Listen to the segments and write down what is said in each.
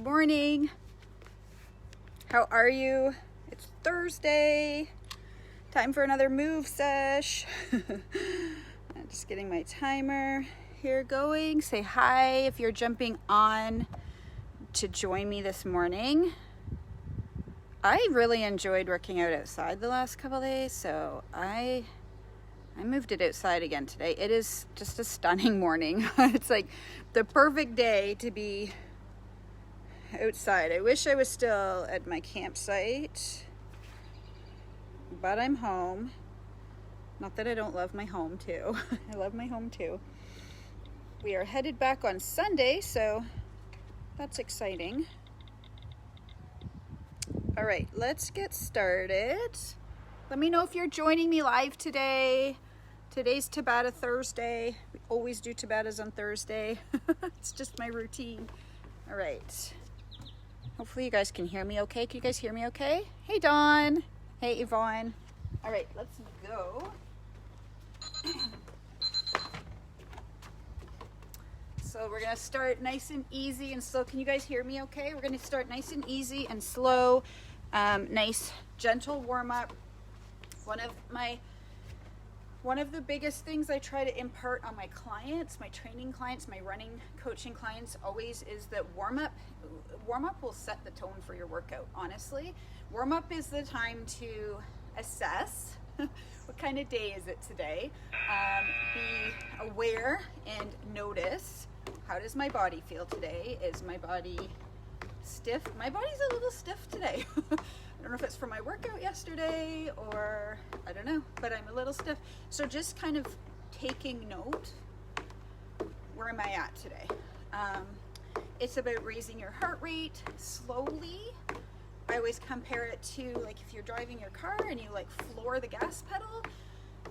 Good morning. How are you? It's Thursday. Time for another move sesh. I'm just getting my timer here going. Say hi if you're jumping on to join me this morning. I really enjoyed working out outside the last couple days, so I moved it outside again today. It is just a stunning morning. It's like the perfect day to be outside. I wish I was still at my campsite, but I'm home. Not that I don't love my home too. I love my home too. We are headed back on Sunday, so that's exciting. All right, let's get started. Let me know if you're joining me live today. Today's Tabata Thursday. We always do Tabatas on Thursday. It's just my routine. All right. Hopefully you guys can hear me okay. Can you guys hear me okay? Hey, Dawn. Hey, Yvonne. All right, let's go. So we're going to start nice and easy and slow. Can you guys hear me okay? We're going to start nice and easy and slow. Nice, gentle warm-up. One of the biggest things I try to impart on my clients, my training clients, my running coaching clients always is that warm-up will set the tone for your workout, honestly. Warm-up is the time to assess what kind of day is it today. Be aware and notice, how does my body feel today? Is my body stiff? My body's a little stiff today. I don't know if it's from my workout yesterday or I don't know, but I'm a little stiff. So just kind of taking note, where am I at today? It's about raising your heart rate slowly. I always compare it to like if you're driving your car and you like floor the gas pedal,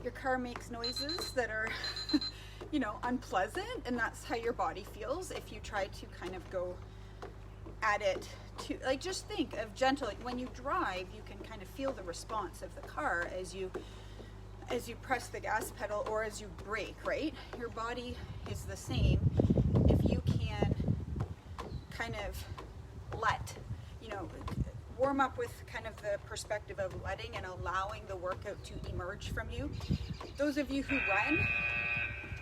your car makes noises that are, unpleasant, and that's how your body feels if you try to kind of go at it to, like, just think of gentle, like when you drive, you can kind of feel the response of the car as you press the gas pedal or as you brake, right? Your body is the same. If you can kind of warm up with kind of the perspective of letting and allowing the workout to emerge from you. Those of you who run,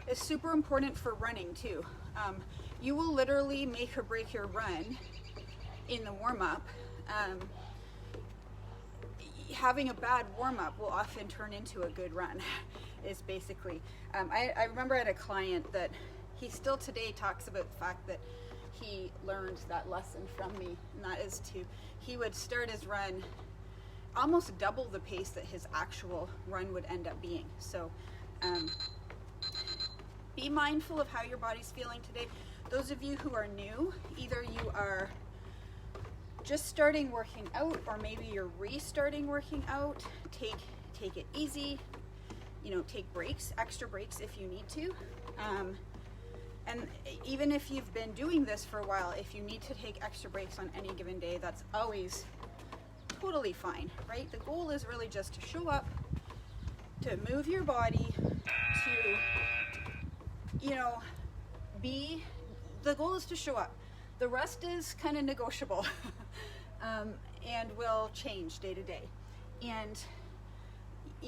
it's super important for running too. You will literally make or break your run in the warm-up. Having a bad warm-up will often turn into a good run, is basically. I remember I had a client that he still today talks about the fact that he learned that lesson from me, and that is he would start his run almost double the pace that his actual run would end up being. So be mindful of how your body's feeling today. Those of you who are new, either you are just starting working out or maybe you're restarting working out, take it easy, take breaks, extra breaks if you need to. And even if you've been doing this for a while, if you need to take extra breaks on any given day, that's always totally fine, right? The goal is really just to show up, to move your body, to, the goal is to show up. The rest is kind of negotiable and will change day to day. And,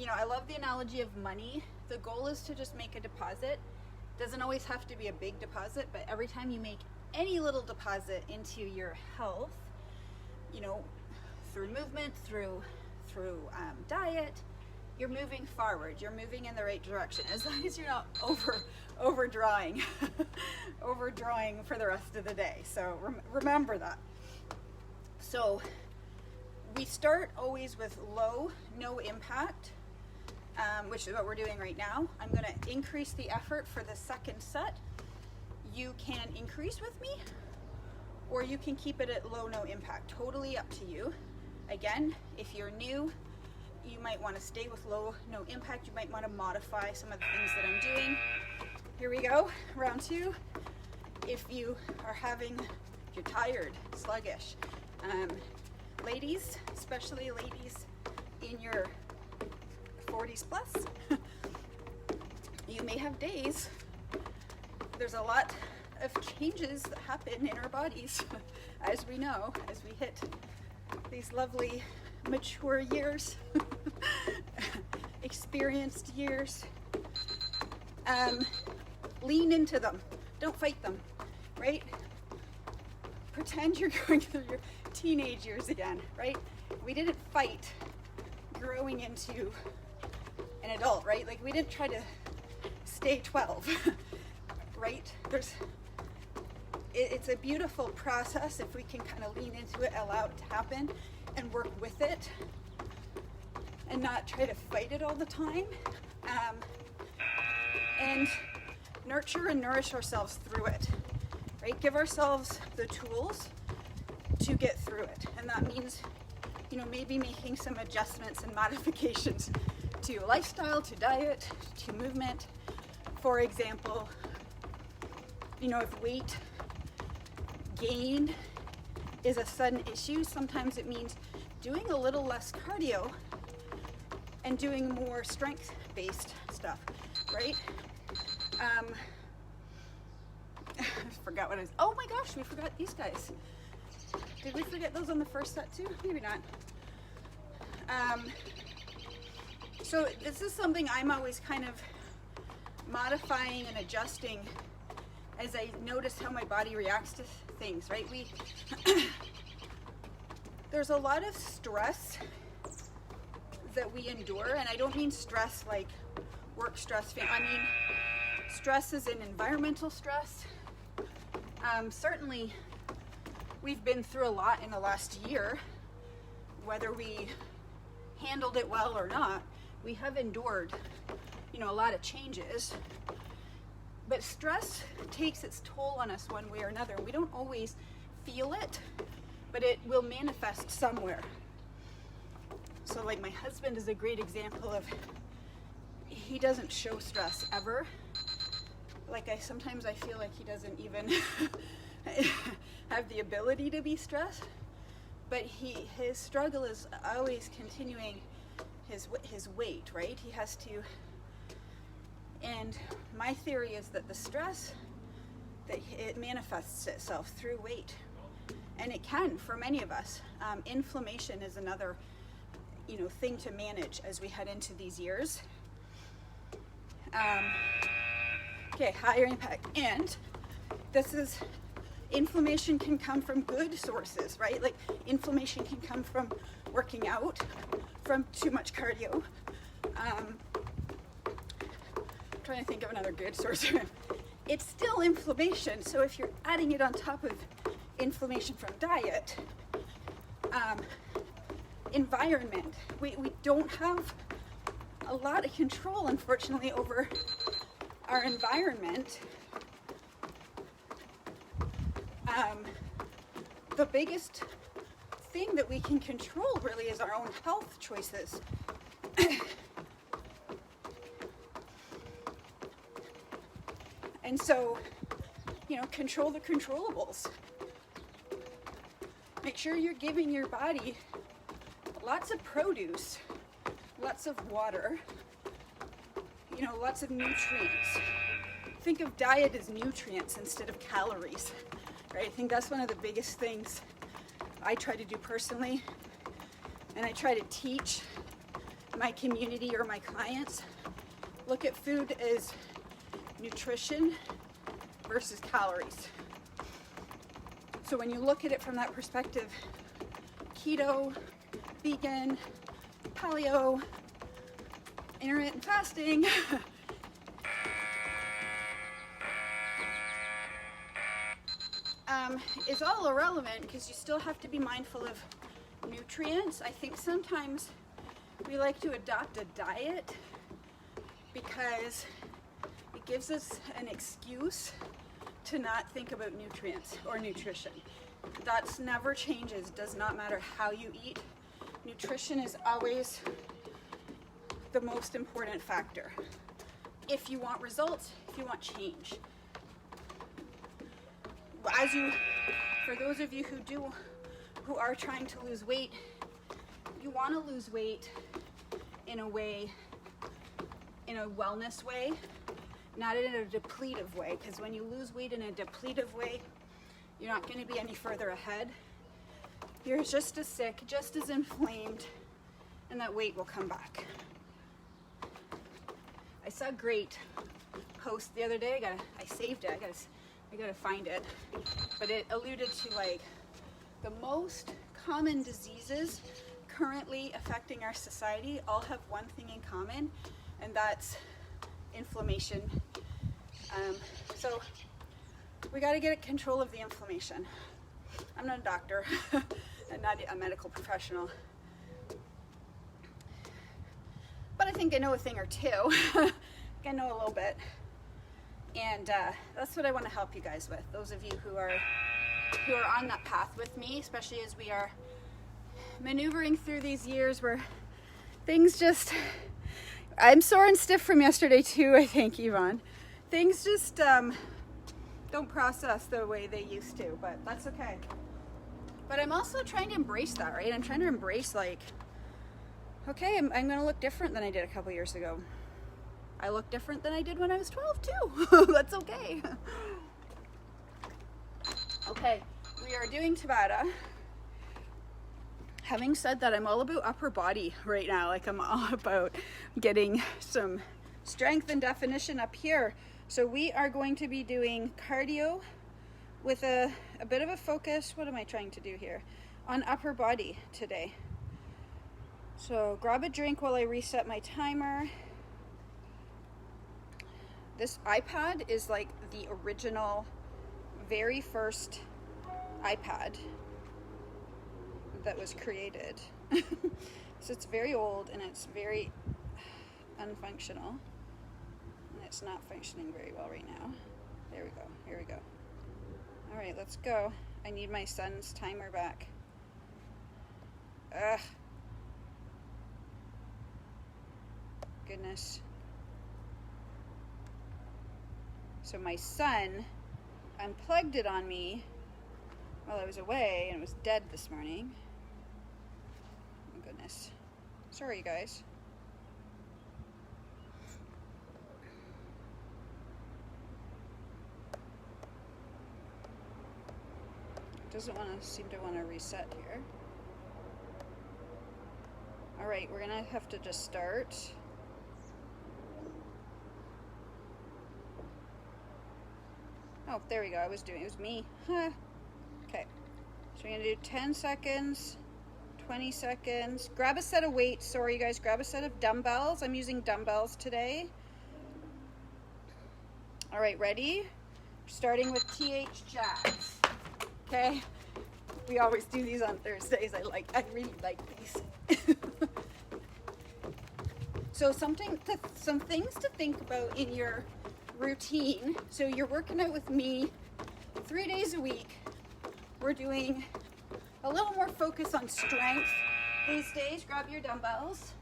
I love the analogy of money. The goal is to just make a deposit. Doesn't always have to be a big deposit, but every time you make any little deposit into your health, through movement, through diet, you're moving forward. You're moving in the right direction, as long as you're not overdrawing for the rest of the day. So remember that. So we start always with low, no impact, which is what we're doing right now. I'm going to increase the effort for the second set. You can increase with me, or you can keep it at low, no impact. Totally up to you. Again, if you're new, you might want to stay with low, no impact. You might want to modify some of the things that I'm doing. Here we go, round 2. If you're tired, sluggish, ladies, especially ladies in your 40s plus, you may have days. There's a lot of changes that happen in our bodies, as we know, as we hit these lovely mature years, experienced years. Lean into them. Don't fight them, right? Pretend you're going through your teenage years again, right? We didn't fight growing into an adult, right? Like, we didn't try to stay 12, right? It's a beautiful process if we can kind of lean into it, allow it to happen, and work with it, and not try to fight it all the time. And nurture and nourish ourselves through it, right? Give ourselves the tools to get through it. And that means, maybe making some adjustments and modifications to lifestyle, to diet, to movement. For example, if weight gain is a sudden issue, sometimes it means doing a little less cardio and doing more strength-based stuff, right? I forgot what it is. Oh my gosh, we forgot these guys. Did we forget those on the first set too? Maybe not. So this is something I'm always kind of modifying and adjusting as I notice how my body reacts to things, right? There's a lot of stress that we endure, and I don't mean stress like work stress. I mean stress is in environmental stress. Certainly we've been through a lot in the last year, whether we handled it well or not. We have endured, a lot of changes, but stress takes its toll on us one way or another. We don't always feel it, but it will manifest somewhere. So like my husband is a great example of, he doesn't show stress ever. Like sometimes I feel like he doesn't even have the ability to be stressed, but his struggle is always continuing his weight, right? He has to, and my theory is that the stress, that it manifests itself through weight, and it can for many of us. Inflammation is another, thing to manage as we head into these years. Okay, higher impact, and inflammation can come from good sources, right? Like inflammation can come from working out, from too much cardio. I'm trying to think of another good source. It's still inflammation, so if you're adding it on top of inflammation from diet, environment, we don't have a lot of control, unfortunately, over our environment. The biggest thing that we can control really is our own health choices. And so, control the controllables. Make sure you're giving your body lots of produce, lots of water, lots of nutrients. Think of diet as nutrients instead of calories, right? I think that's one of the biggest things I try to do personally, and I try to teach my community or my clients. Look at food as nutrition versus calories. So when you look at it from that perspective, keto, vegan, paleo, intermittent fasting, is all irrelevant because you still have to be mindful of nutrients. I think sometimes we like to adopt a diet because it gives us an excuse to not think about nutrients or nutrition. That's never changes, does not matter how you eat. Nutrition is always the most important factor. If you want results, if you want change. For those of you who are trying to lose weight, you want to lose weight in a wellness way, not in a depletive way, because when you lose weight in a depletive way, you're not going to be any further ahead. You're just as sick, just as inflamed, and that weight will come back. I saw a great post the other day. I saved it. I gotta find it. But it alluded to like the most common diseases currently affecting our society all have one thing in common, and that's inflammation. So we got to get control of the inflammation. I'm not a doctor. I'm not a medical professional, but I think I know a thing or two. I know a little bit, and that's what I want to help you guys with. Those of you who are on that path with me, especially as we are maneuvering through these years where things just, I'm sore and stiff from yesterday too, I think, Yvonne. Things just don't process the way they used to, but that's okay. But I'm also trying to embrace that, right? I'm trying to embrace like, okay, I'm going to look different than I did a couple years ago. I look different than I did when I was 12 too. That's okay. Okay, we are doing Tabata. Having said that, I'm all about upper body right now. Like I'm all about getting some strength and definition up here. So we are going to be doing cardio with a bit of a focus. What am I trying to do here? On upper body today. So grab a drink while I reset my timer. This iPad is like the original, very first iPad that was created. So it's very old and it's very unfunctional. And it's not functioning very well right now. There we go. Here we go. All right, let's go. I need my son's timer back. Ugh. Goodness. So my son unplugged it on me while I was away and it was dead this morning. Oh goodness. Sorry, you guys. Doesn't seem to want to reset here. All right, we're gonna have to just start. Oh, there we go. It was me. Okay. So we're gonna do 10 seconds, 20 seconds. Grab a set of weights. Sorry, you guys. Grab a set of dumbbells. I'm using dumbbells today. All right, ready? Starting with TH jacks. Okay. We always do these on Thursdays. I really like these. So some things to think about in your routine. So you're working out with me 3 days a week. We're doing a little more focus on strength these days. Grab your dumbbells.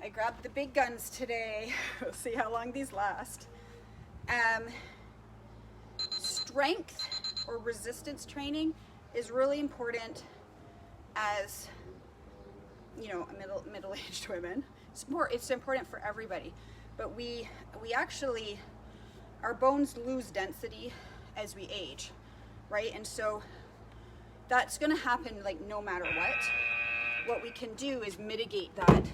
I grabbed the big guns today. We'll see how long these last. Strength or resistance training is really important as, you know, middle-aged women. It's important for everybody, but we actually, our bones lose density as we age, right? And so that's going to happen like no matter what. What we can do is mitigate that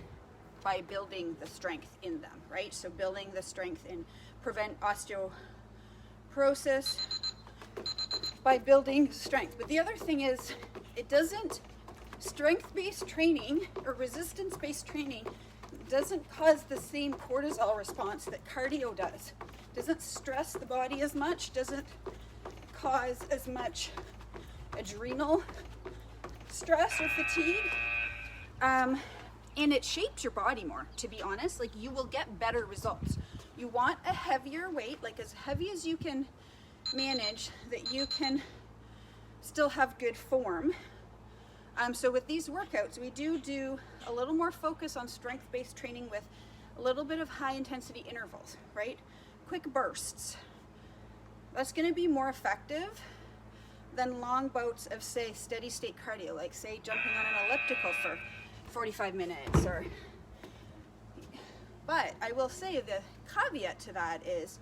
by building the strength in them, right? So building the strength and prevent osteoporosis by building strength. But the other thing is, strength-based training or resistance-based training doesn't cause the same cortisol response that cardio does. Doesn't stress the body as much, doesn't cause as much adrenal stress or fatigue. And it shapes your body more, to be honest. Like, you will get better results. You want a heavier weight, like as heavy as you can manage, that you can still have good form. So with these workouts, we do a little more focus on strength-based training with a little bit of high-intensity intervals, right? Quick bursts. That's going to be more effective than long bouts of, say, steady-state cardio, like, say, jumping on an elliptical for 45 minutes, or But I will say the caveat to that is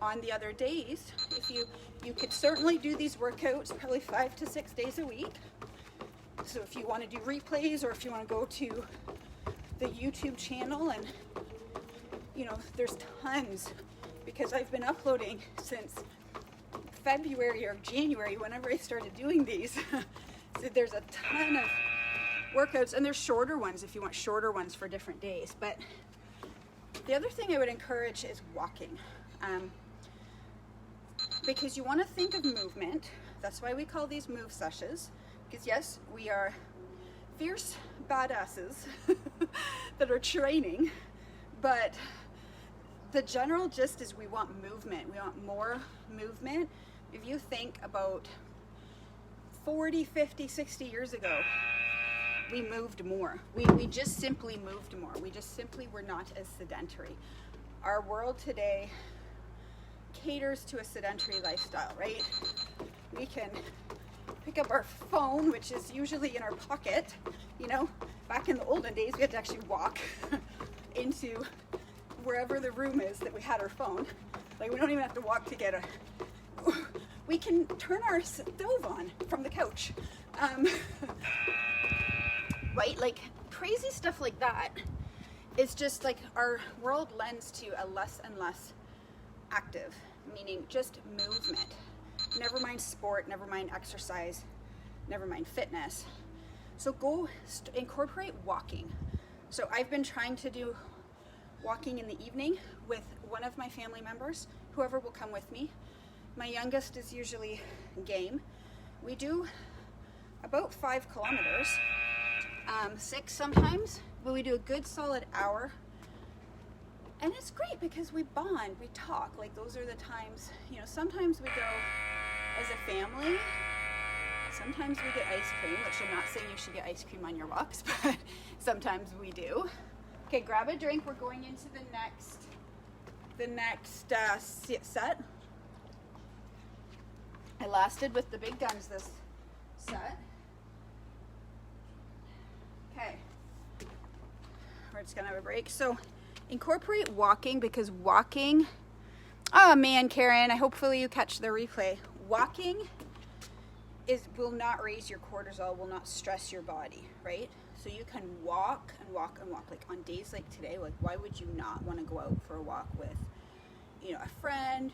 on the other days, if you could certainly do these workouts probably 5 to 6 days a week. So if you want to do replays, or if you want to go to the YouTube channel, and there's tons, because I've been uploading since February or January, whenever I started doing these. So there's a ton of workouts, and there's shorter ones if you want shorter ones for different days. But the other thing I would encourage is walking, because you want to think of movement. That's why we call these move sessions, because yes, we are fierce badasses that are training, but the general gist is we want movement. We want more movement. If you think about 40, 50, 60 years ago, we moved more. We just simply moved more. We just simply were not as sedentary. Our world today caters to a sedentary lifestyle, right? We can pick up our phone, which is usually in our pocket. Back in the olden days, we had to actually walk into wherever the room is that we had our phone. Like, we don't even have to walk to get we can turn our stove on from the couch. Right? Like, crazy stuff like that is just like our world lends to a less and less active, meaning just movement. Never mind sport, never mind exercise, never mind fitness. So go incorporate walking. So I've been trying to do walking in the evening with one of my family members, whoever will come with me. My youngest is usually game. We do about 5 kilometers, 6 sometimes, but we do a good solid hour. And it's great because we bond, we talk. Like, those are the times, sometimes we go as a family. Sometimes we get ice cream, which I'm not saying you should get ice cream on your walks, but sometimes we do. Okay, grab a drink. We're going into the next set. I lasted with the big guns this set. Okay, we're just gonna have a break. So incorporate walking, because walking, oh man, Karen, hopefully you catch the replay. Walking will not raise your cortisol, will not stress your body, right? So you can walk and walk and walk. Like, on days like today, like, why would you not want to go out for a walk with, a friend,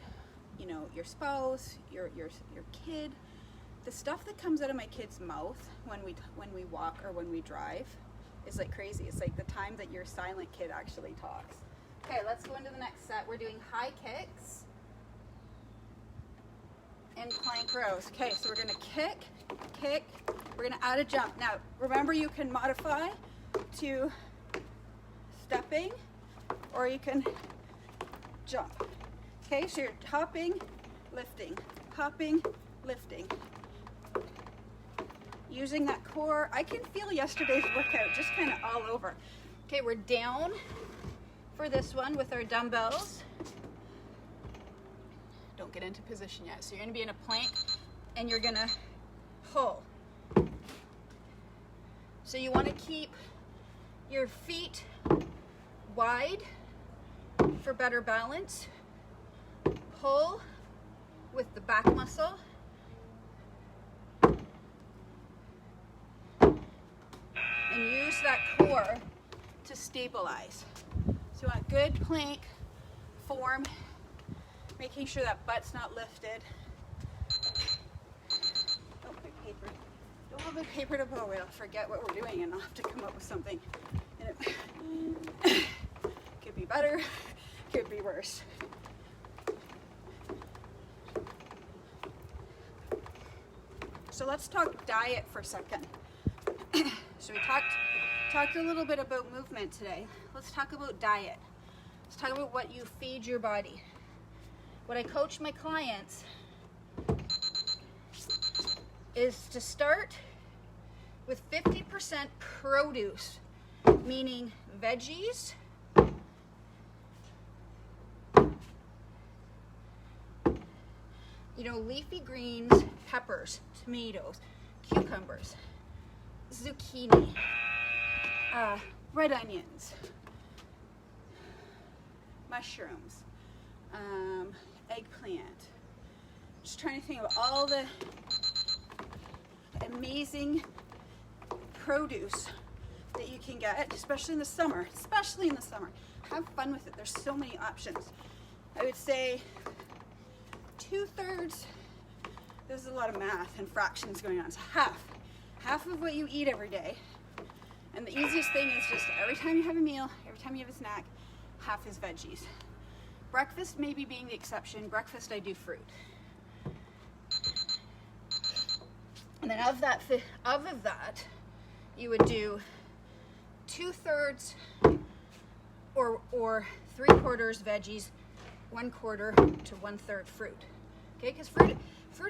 your spouse, your kid? The stuff that comes out of my kid's mouth when we walk or when we drive is like crazy. It's like the time that your silent kid actually talks. Okay, let's go into the next set. We're doing high kicks and plank rows. Okay, so we're gonna kick, we're gonna add a jump. Now, remember, you can modify to stepping, or you can jump. Okay, so you're hopping, lifting, using that core. I can feel yesterday's workout just kind of all over. Okay, we're down for this one with our dumbbells. Don't get into position yet. So you're gonna be in a plank and you're gonna pull. So you wanna keep your feet wide for better balance. Pull with the back muscle. And use that core to stabilize. So you want a good plank form, making sure that butt's not lifted. Oh, my paper. Don't have my paper to blow. I'll forget what we're doing and I'll have to come up with something. And it could be better, could be worse. So let's talk diet for a second. So we talked a little bit about movement today. Let's talk about diet. Let's talk about what you feed your body. What I coach my clients is to start with 50% produce, meaning veggies, leafy greens, peppers, tomatoes, cucumbers, zucchini, red onions, mushrooms, eggplant. Just trying to think of all the amazing produce that you can get, especially in the summer. Have fun with it. There's so many options. I would say 2/3, this is a lot of math and fractions going on, so half of what you eat every day. And the easiest thing is just every time you have a meal, every time you have a snack, half is veggies. Breakfast maybe being the exception. Breakfast I do fruit. And then of that, you would do 2/3 or 3/4 veggies, 1/4 to 1/3 fruit. Okay, because fruit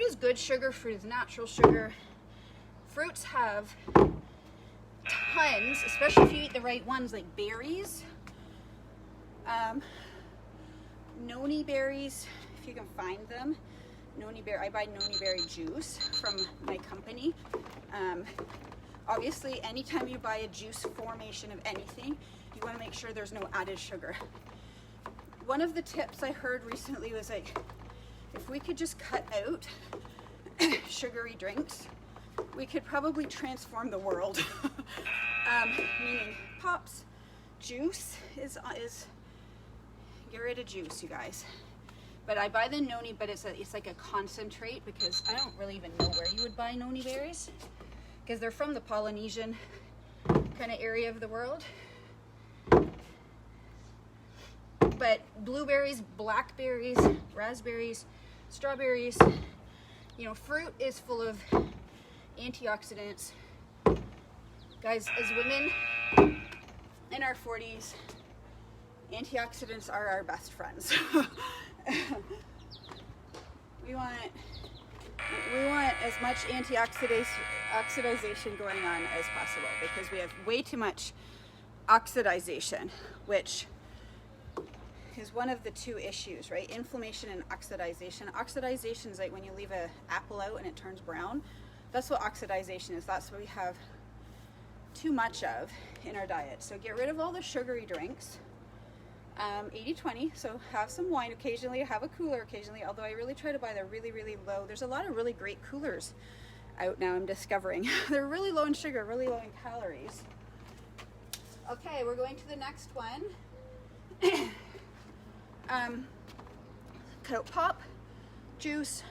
is good sugar, fruit is natural sugar. Fruits have tons, especially if you eat the right ones, like berries, noni berries, if you can find them. I buy noni berry juice from my company. Obviously, anytime you buy a juice formation of anything, you want to make sure there's no added sugar. One of the tips I heard recently was like, if we could just cut out sugary drinks, we could probably transform the world. Meaning pops, juice is get rid of juice, you guys. But I buy the noni, but it's like a concentrate, because I don't really even know where you would buy noni berries, because they're from the Polynesian kind of area of the world. But blueberries, blackberries, raspberries, strawberries, you know, fruit is full of antioxidants. Guys, as women in our 40s, antioxidants are our best friends. we want as much oxidization going on as possible, because we have way too much oxidization, which is one of the two issues, right? Inflammation and oxidization. Oxidization is like when you leave an apple out and it turns brown. That's what oxidization is. That's what we have too much of in our diet. So get rid of all the sugary drinks. 80-20, so have some wine occasionally, have a cooler occasionally, although I really try to buy the really, really low. There's a lot of really great coolers out now, I'm discovering. They're really low in sugar, really low in calories. Okay, we're going to the next one. Cut out pop, juice,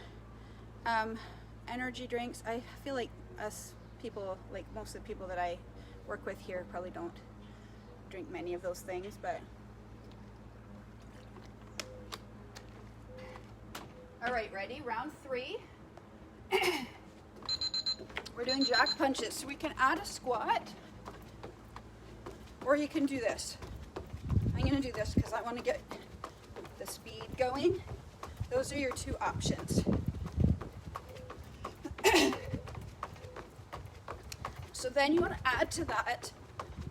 energy drinks. I feel like us people, like most of the people that I work with here, probably don't drink many of those things, but all right, ready? Round 3. We're doing jack punches. So we can add a squat, or you can do this. I'm going to do this because I want to get the speed going. Those are your two options. So then you want to add to that.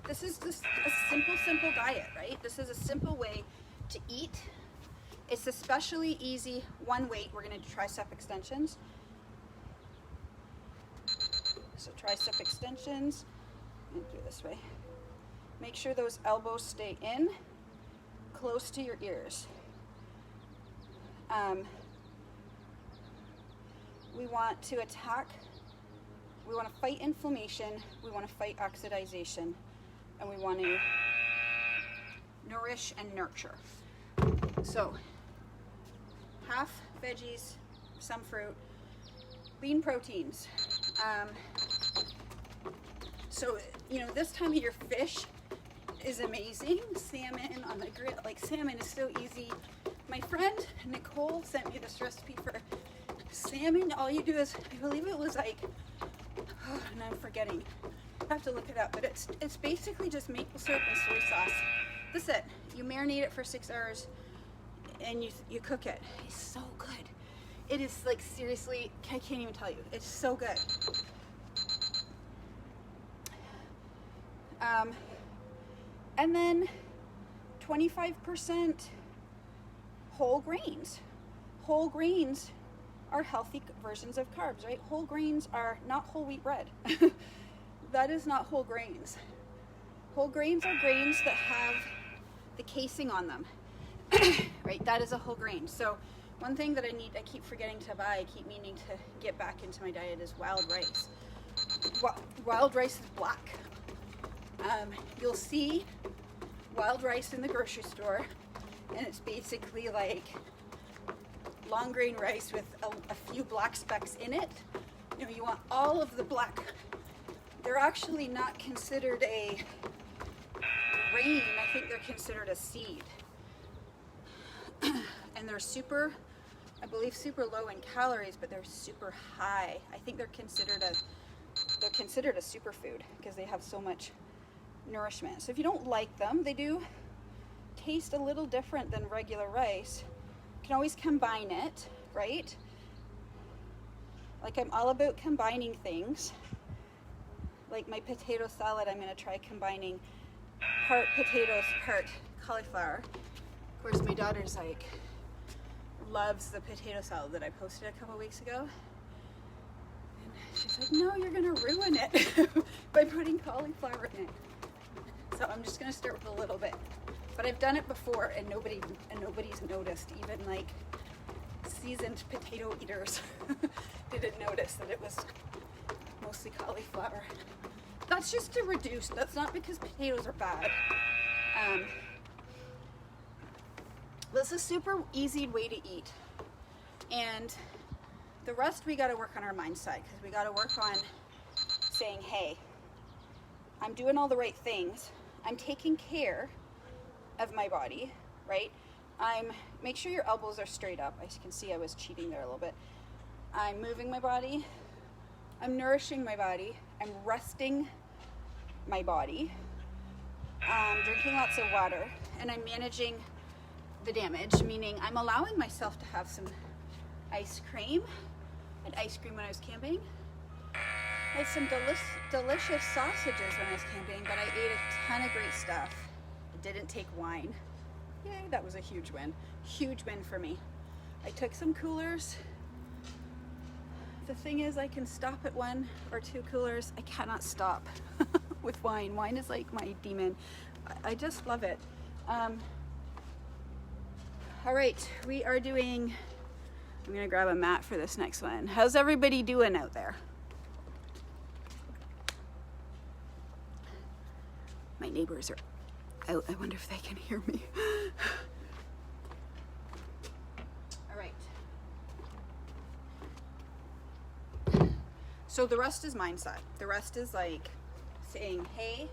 This is just a simple diet, right? This is a simple way to eat. It's especially easy, one weight. We're going to do tricep extensions. So tricep extensions, I'm going to do it this way. Make sure those elbows stay in, close to your ears. We want to fight inflammation, we want to fight oxidization, and we want to nourish and nurture. So, half veggies, some fruit, lean proteins. So, you know, this time of year, fish is amazing. Salmon on the grill, like salmon is so easy. My friend Nicole sent me this recipe for salmon. All you do is, I believe it was like, and I'm forgetting. I have to look it up, but it's basically just maple syrup and soy sauce. That's it. You marinate it for 6 hours and you cook it. It's so good. It is like, seriously, I can't even tell you. It's so good. And then 25% whole grains. Whole grains are healthy versions of carbs, right? Whole grains are not whole wheat bread. That is not whole grains. Whole grains are grains that have the casing on them. right? That is a whole grain. So one thing that I keep forgetting to buy, I keep meaning to get back into my diet is wild rice. Wild rice is black. You'll see wild rice in the grocery store, and it's basically like long grain rice with a few black specks in it. You know, you want all of the black. They're actually not considered a grain. I think they're considered a seed. And they're super, I believe, super low in calories, but they're super high. I think they're considered a superfood because they have so much nourishment. So if you don't like them, they do taste a little different than regular rice. You can always combine it, right? Like, I'm all about combining things. Like my potato salad, I'm going to try combining part potatoes, part cauliflower. Of course, my daughter's like, loves the potato salad that I posted a couple weeks ago. And she's like, no, you're going to ruin it by putting cauliflower in it. So I'm just going to start with a little bit. But I've done it before, and nobody's noticed. Even like seasoned potato eaters didn't notice that it was mostly cauliflower. That's just to reduce. That's not because potatoes are bad. This is a super easy way to eat. And the rest we got to work on our mindset, because we got to work on saying, hey, I'm doing all the right things. I'm taking care of my body, right? Make sure your elbows are straight up. As you can see, I was cheating there a little bit. I'm moving my body. I'm nourishing my body. I'm resting my body. I'm drinking lots of water, and I'm managing the damage, meaning I'm allowing myself to have some ice cream. I had ice cream when I was camping. I had some delicious sausages when I was camping, but I ate a ton of great stuff. I didn't take wine. Yay, that was a huge win. Huge win for me. I took some coolers. The thing is, I can stop at 1 or 2 coolers. I cannot stop with wine. Wine is like my demon. I just love it. All right, we are doing, I'm gonna grab a mat for this next one. How's everybody doing out there? My neighbors are out. I wonder if they can hear me. All right. So the rest is mindset. The rest is like saying, hey,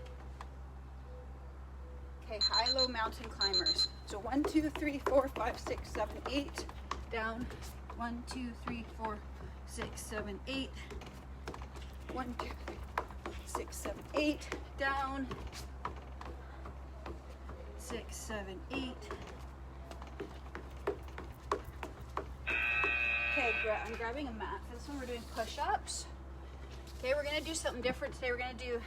okay, high-low mountain climbers. So 1, 2, 3, 4, 5, 6, 7, 8, down. 1, 2, 3, 4, 6, 7, 8. 1, 2, 3, 6, 7, 8, down. 6, 7, 8. Okay, I'm grabbing a mat. For this one, we're doing push-ups. Okay, we're gonna do something different today. We're gonna do,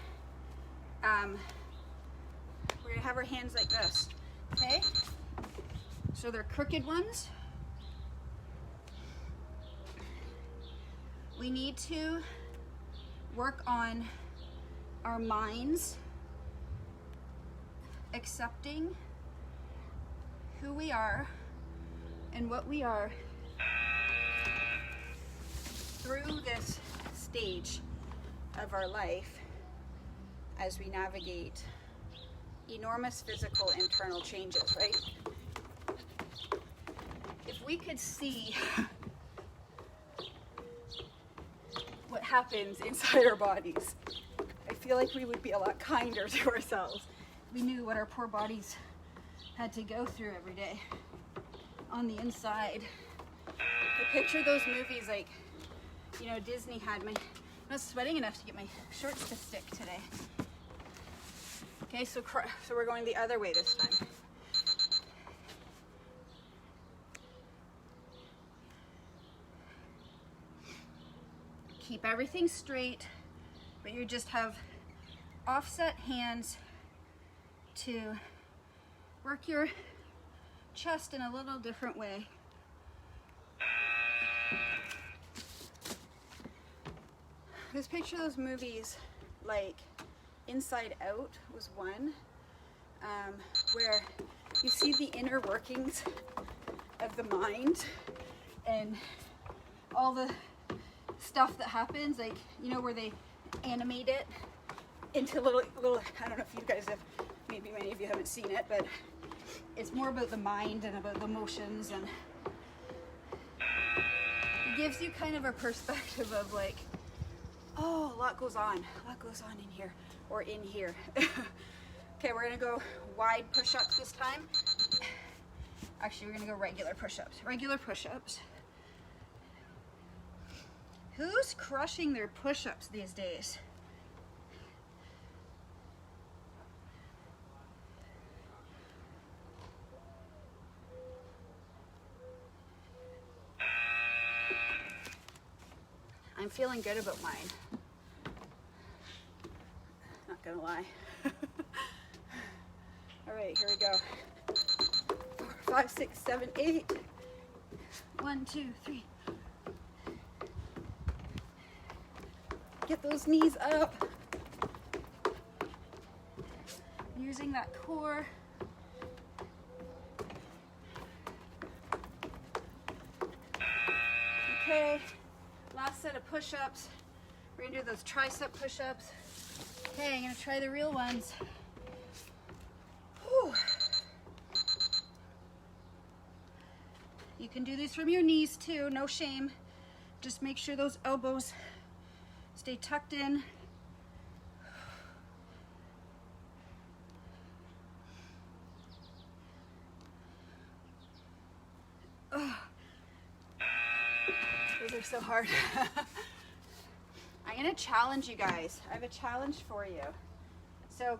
we're gonna have our hands like this. Okay, so they're crooked ones. We need to work on our minds accepting who we are and what we are through this stage of our life as we navigate enormous physical internal changes, right? If we could see what happens inside our bodies, I feel like we would be a lot kinder to ourselves. We knew what our poor bodies had to go through every day on the inside. I picture those movies like, you know, Disney had. I'm not sweating enough to get my shorts to stick today. Okay, so we're going the other way this time. Keep everything straight, but you just have offset hands to work your chest in a little different way. Just picture those movies like Inside Out was one, where you see the inner workings of the mind and all the stuff that happens, like, you know, where they animate it into little, I don't know if you guys have, maybe many of you haven't seen it, but it's more about the mind and about the emotions, and it gives you kind of a perspective of like, oh, a lot goes on in here, or in here. Okay, we're gonna go wide push-ups this time. Actually, we're gonna go regular push-ups. Who's crushing their push-ups these days? I'm feeling good about mine. Not gonna lie. All right, here we go. 4, 5, 6, 7, 8. 1, 2, 3. Get those knees up. Using that core. Okay, last set of push-ups. We're gonna do those tricep push-ups. Okay, I'm gonna try the real ones. Whew. You can do these from your knees too, no shame. Just make sure those elbows stay tucked in. Oh. Those are so hard. I'm gonna challenge you guys. I have a challenge for you. So,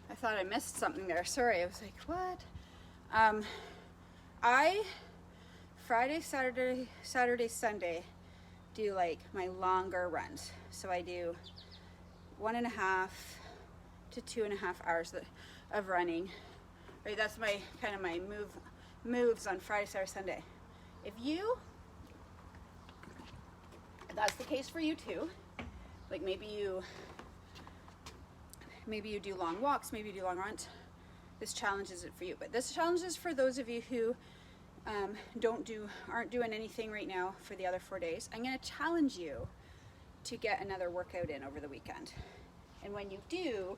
I thought I missed something there. Sorry, I was like, what? I Friday, Saturday, Sunday do like my longer runs. So I do 1.5 to 2.5 hours of running. Right, that's my kind of my moves on Friday, Saturday, Sunday. If that's the case for you too, like maybe you do long walks, maybe you do long runs, this challenge isn't for you. But this challenge is for those of you who aren't doing anything right now for the other 4 days. I'm going to challenge you to get another workout in over the weekend. And when you do,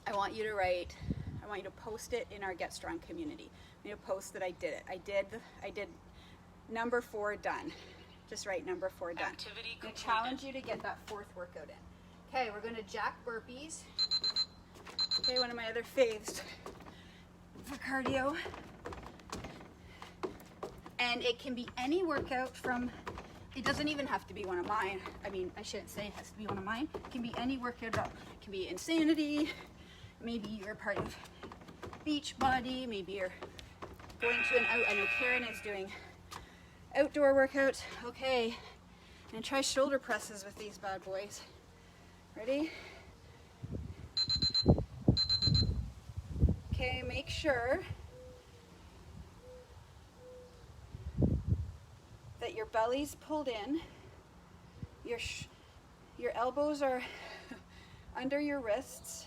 I want you to post it in our Get Strong community. I'm going to post that I did it. I did number 4 done. Just write number 4 done. Activity I'm going to completed. challenge you to get that 4th workout in. Okay, we're going to jack burpees. Okay, one of my other faves for cardio. And it can be any workout from, it doesn't even have to be one of mine. I mean, I shouldn't say it has to be one of mine. It can be any workout. It can be Insanity. Maybe you're part of Beachbody. Maybe you're going to I know Karen is doing outdoor workouts. Okay, and try shoulder presses with these bad boys. Ready? Okay, make sure that your belly's pulled in, your elbows are under your wrists.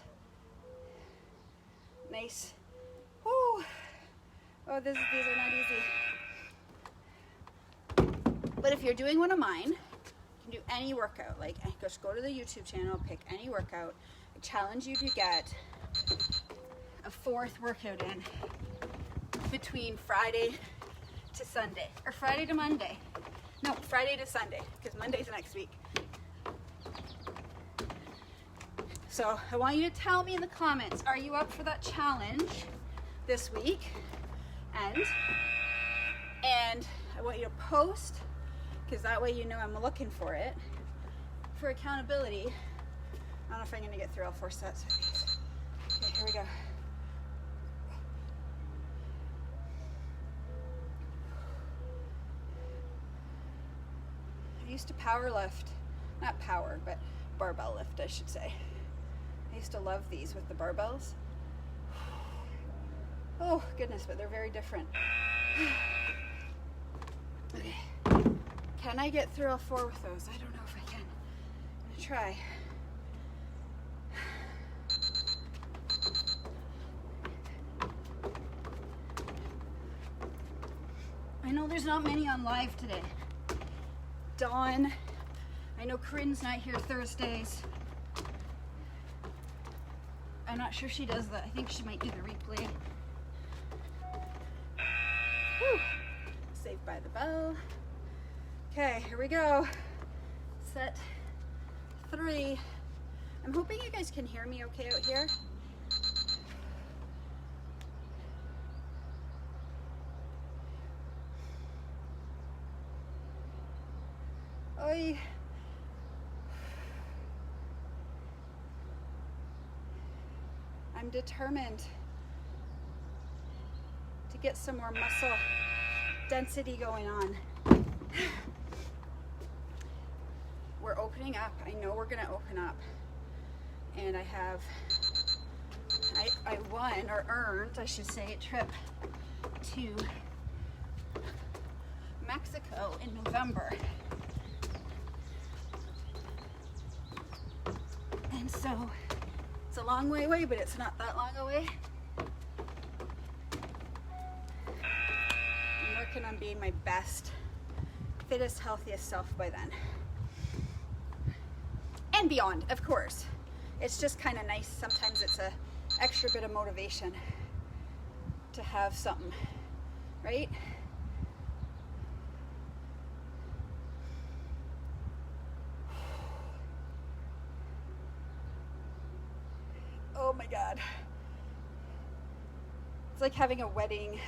Nice. Woo. Oh, these are not easy. But if you're doing one of mine, you can do any workout. Like, just go to the YouTube channel, pick any workout. I challenge you to get a 4th workout in between Friday to Sunday, or Friday to Monday. No, Friday to Sunday, because Monday's next week. So I want you to tell me in the comments, are you up for that challenge this week? And I want you to post, because that way you know I'm looking for it. For accountability, I don't know if I'm going to get through all 4 sets. Okay, here we go. I used to power lift, not power, but barbell lift, I should say. I used to love these with the barbells. Oh goodness, but they're very different. Okay. Can I get through all 4 with those? I don't know if I try. I know there's not many on live today. Dawn, I know Corinne's not here Thursdays. I'm not sure she does that. I think she might do the replay. Whew. Saved by the bell. Okay, here we go. Set 3. I'm hoping you guys can hear me okay out here. Oy. I'm determined to get some more muscle density going on. We're opening up. I know we're gonna open up. And I won, or earned, I should say, a trip to Mexico in November. And so it's a long way away, but it's not that long away. I'm working on being my best, fittest, healthiest self by then. And beyond, of course. It's just kind of nice. Sometimes it's a extra bit of motivation to have something, right? Oh my God. It's like having a wedding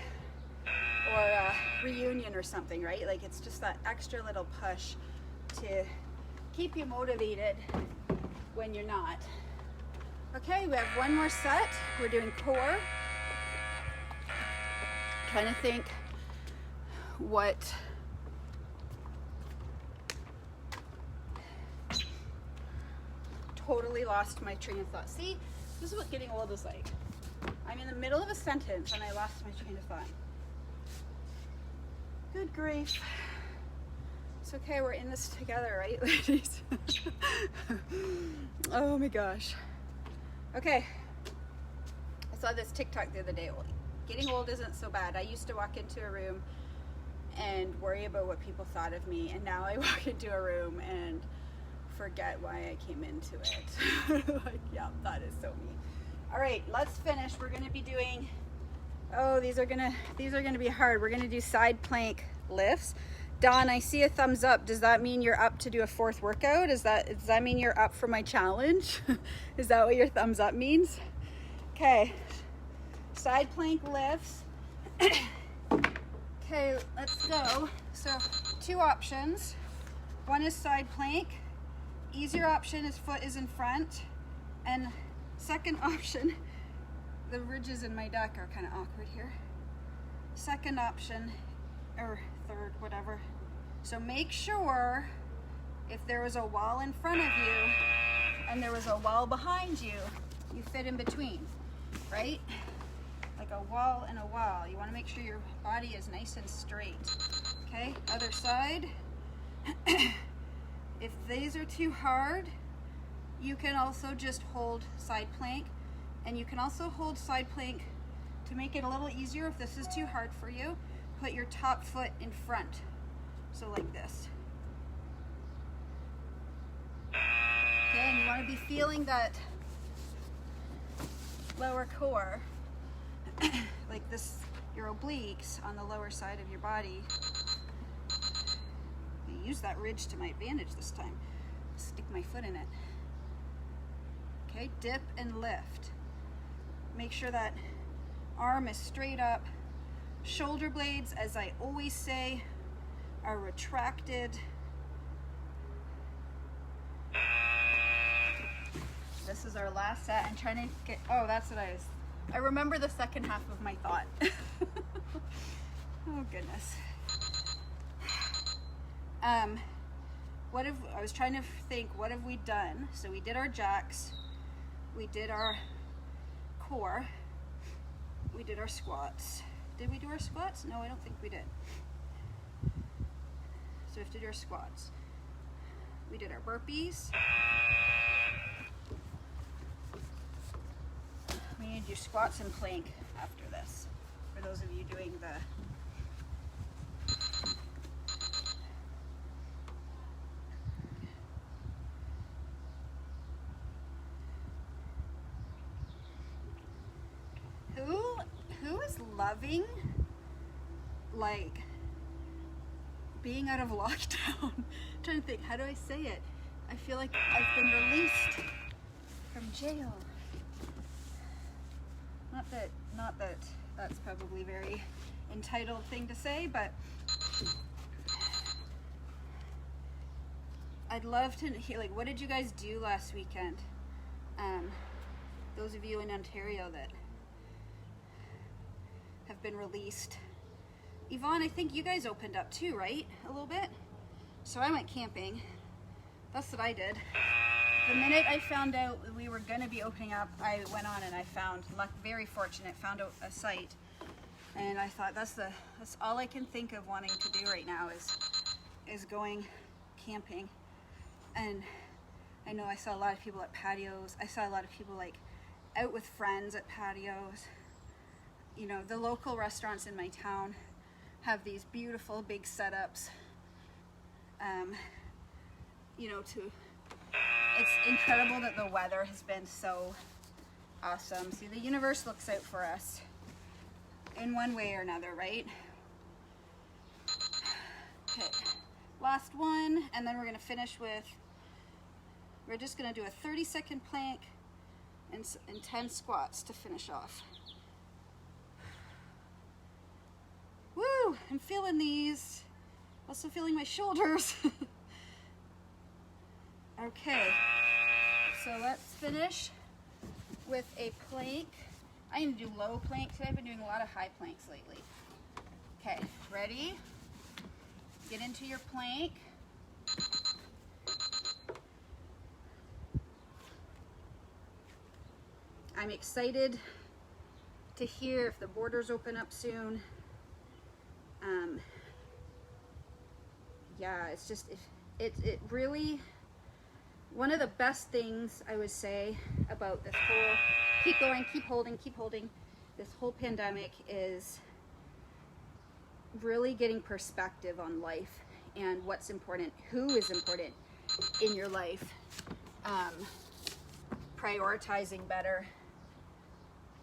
or a reunion or something, right? Like it's just that extra little push to keep you motivated when you're not. Okay, we have one more set. We're doing core. Trying to think what totally lost my train of thought. See, this is what getting old is like. I'm in the middle of a sentence and I lost my train of thought. Good grief. It's okay, we're in this together, right, ladies? Oh my gosh. Okay. I saw this TikTok the other day. Getting old isn't so bad. I used to walk into a room and worry about what people thought of me, and now I walk into a room and forget why I came into it. Like, yeah, that is so me. All right, let's finish. We're gonna be doing, oh, these are gonna be hard. We're gonna do side plank lifts. Dawn, I see a thumbs up. Does that mean you're up to do a 4th workout? Does that mean you're up for my challenge? Is that what your thumbs up means? Okay, side plank lifts. Okay, let's go. So 2 options. One is side plank. Easier option is foot is in front. And second option, the ridges in my deck are kind of awkward here. Second option, or third, whatever. So make sure if there was a wall in front of you and there was a wall behind you, you fit in between, right? Like a wall and a wall. You want to make sure your body is nice and straight. Okay, other side. If these are too hard, you can also just hold side plank, and you can also hold side plank to make it a little easier. If this is too hard for you, put your top foot in front. So like this. Okay, and you want to be feeling that lower core, like this, your obliques on the lower side of your body. I use that ridge to my advantage this time. Stick my foot in it. Okay, dip and lift. Make sure that arm is straight up. Shoulder blades, as I always say, are retracted. This is our last set. I'm trying to get, oh, that's what I remember the second half of my thought. Oh goodness. I was trying to think, what have we done? So we did our jacks, we did our core, we did our squats. Did we do our squats? No, I don't think we did. So we have to do our squats. We did our burpees. We need to do squats and plank after this, for those of you doing the who is loving like being out of lockdown? I'm trying to think, how do I say it? I feel like I've been released from jail. Not that that's probably a very entitled thing to say, but I'd love to hear, like, what did you guys do last weekend? Those of you in Ontario that have been released. Yvonne, I think you guys opened up too, right? A little bit? So I went camping. That's what I did. The minute I found out we were going to be opening up, I went on and I found, very fortunate, found a site. And I thought, that's all I can think of wanting to do right now is going camping. And I know I saw a lot of people at patios. I saw a lot of people like out with friends at patios. You know, the local restaurants in my town have these beautiful big setups. You know, it's incredible that the weather has been so awesome. See, the universe looks out for us in one way or another, right? Okay, last one, and then we're gonna finish with, we're just gonna do a 30-second plank and 10 squats to finish off. Woo, I'm feeling these. Also feeling my shoulders. Okay, so let's finish with a plank. I'm gonna do low plank today. I've been doing a lot of high planks lately. Okay, ready? Get into your plank. I'm excited to hear if the borders open up soon. Yeah, it's just, it really, one of the best things I would say about this whole, keep going, keep holding, this whole pandemic is really getting perspective on life and what's important, who is important in your life, prioritizing better.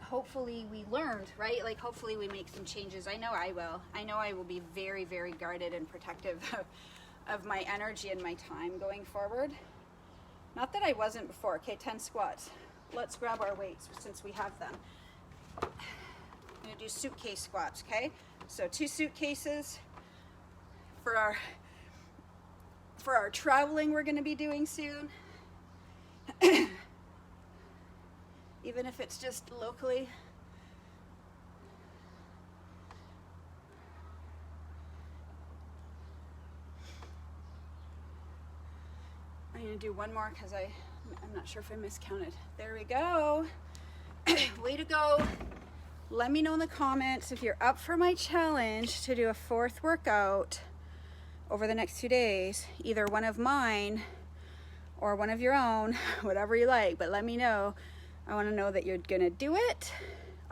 Hopefully we learned, right? Like, hopefully we make some changes. I know I will. I know I will be very, very guarded and protective of my energy and my time going forward. Not that I wasn't before. Okay, 10 squats. Let's grab our weights since we have them. I'm gonna do suitcase squats, okay? So 2 suitcases for our traveling we're gonna be doing soon. Even if it's just locally. I'm gonna do one more because I'm not sure if I miscounted. There we go. Way to go. Let me know in the comments if you're up for my challenge to do a 4th workout over the next 2 days, either one of mine or one of your own, whatever you like, but let me know. I want to know that you're gonna do it.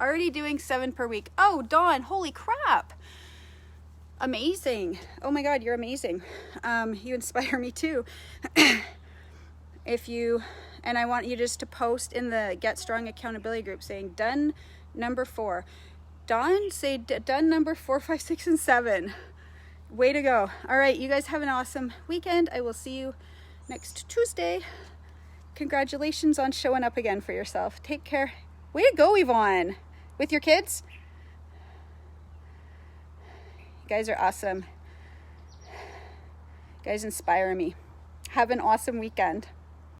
Already doing 7 per week. Oh, Dawn, holy crap. Amazing. Oh my God, you're amazing. You inspire me too. And I want you just to post in the Get Strong accountability group saying done number 4. Dawn, say done number 4, 5, 6, and 7. Way to go. All right, you guys have an awesome weekend. I will see you next Tuesday. Congratulations on showing up again for yourself. Take care. Way to go, Yvonne. With your kids. You guys are awesome. You guys inspire me. Have an awesome weekend.